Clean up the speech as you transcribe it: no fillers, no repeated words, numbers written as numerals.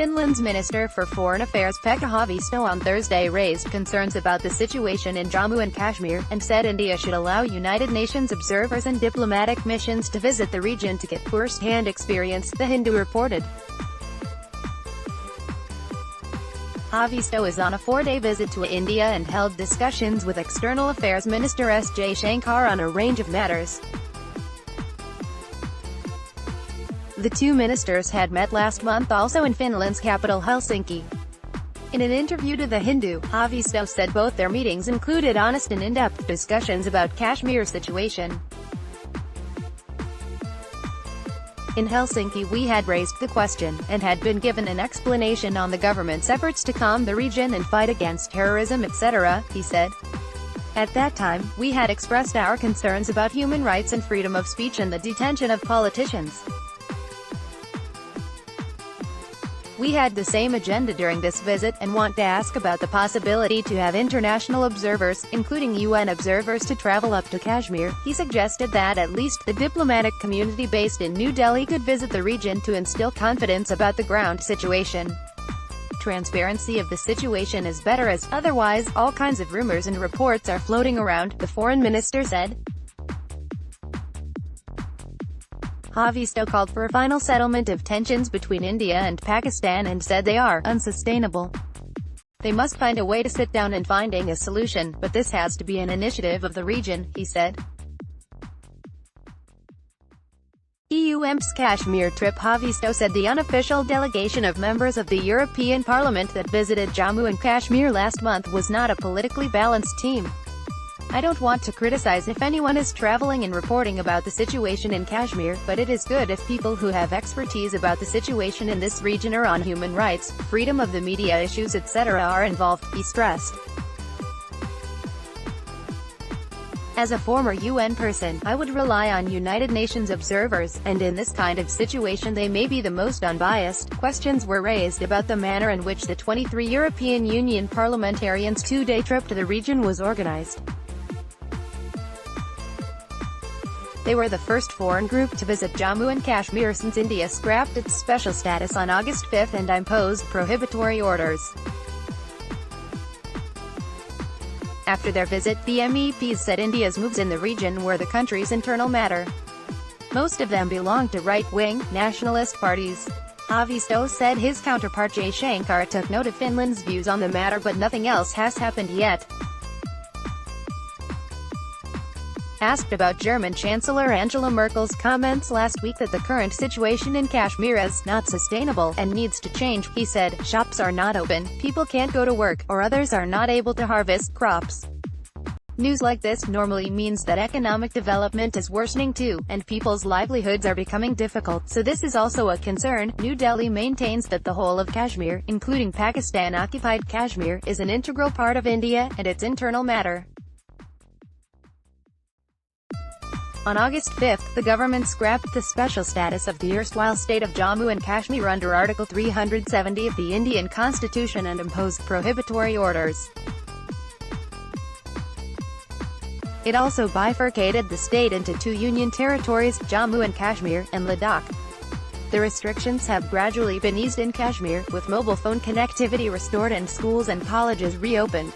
Finland's Minister for Foreign Affairs Pekka Haavisto on Thursday raised concerns about the situation in Jammu and Kashmir, and said India should allow United Nations observers and diplomatic missions to visit the region to get first-hand experience, The Hindu reported. Haavisto is on a 4-day visit to India and held discussions with External Affairs Minister S. J. Shankar on a range of matters. The two ministers had met last month also in Finland's capital Helsinki. In an interview to The Hindu, Haavisto said both their meetings included honest and in-depth discussions about Kashmir's situation. In Helsinki we had raised the question, and had been given an explanation on the government's efforts to calm the region and fight against terrorism etc., he said. At that time, we had expressed our concerns about human rights and freedom of speech and the detention of politicians. We had the same agenda during this visit, and want to ask about the possibility to have international observers, including UN observers, to travel up to Kashmir. He suggested that at least the diplomatic community based in New Delhi could visit the region to instill confidence about the ground situation. Transparency of the situation is better, as otherwise, all kinds of rumors and reports are floating around, the foreign minister said. Haavisto called for a final settlement of tensions between India and Pakistan and said they are unsustainable. They must find a way to sit down and finding a solution, but this has to be an initiative of the region, he said. EU MEPs Kashmir trip. Haavisto said the unofficial delegation of members of the European Parliament that visited Jammu and Kashmir last month was not a politically balanced team. I don't want to criticize if anyone is traveling and reporting about the situation in Kashmir, but it is good if people who have expertise about the situation in this region or on human rights, freedom of the media issues etc. are involved, he stressed. As a former UN person, I would rely on United Nations observers, and in this kind of situation they may be the most unbiased. Questions were raised about the manner in which the 23 European Union parliamentarians' 2-day trip to the region was organized. They were the first foreign group to visit Jammu and Kashmir since India scrapped its special status on August 5 and imposed prohibitory orders. After their visit, the MEPs said India's moves in the region were the country's internal matter. Most of them belong to right-wing, nationalist parties. Haavisto said his counterpart J. Shankar took note of Finland's views on the matter, but nothing else has happened yet. Asked about German Chancellor Angela Merkel's comments last week that the current situation in Kashmir is not sustainable and needs to change, he said, "Shops are not open, people can't go to work, or others are not able to harvest crops. News like this normally means that economic development is worsening too, and people's livelihoods are becoming difficult, so this is also a concern." New Delhi maintains that the whole of Kashmir, including Pakistan-occupied Kashmir, is an integral part of India, and its internal matter. On August 5, the government scrapped the special status of the erstwhile state of Jammu and Kashmir under Article 370 of the Indian Constitution and imposed prohibitory orders. It also bifurcated the state into two union territories, Jammu and Kashmir, and Ladakh. The restrictions have gradually been eased in Kashmir, with mobile phone connectivity restored and schools and colleges reopened.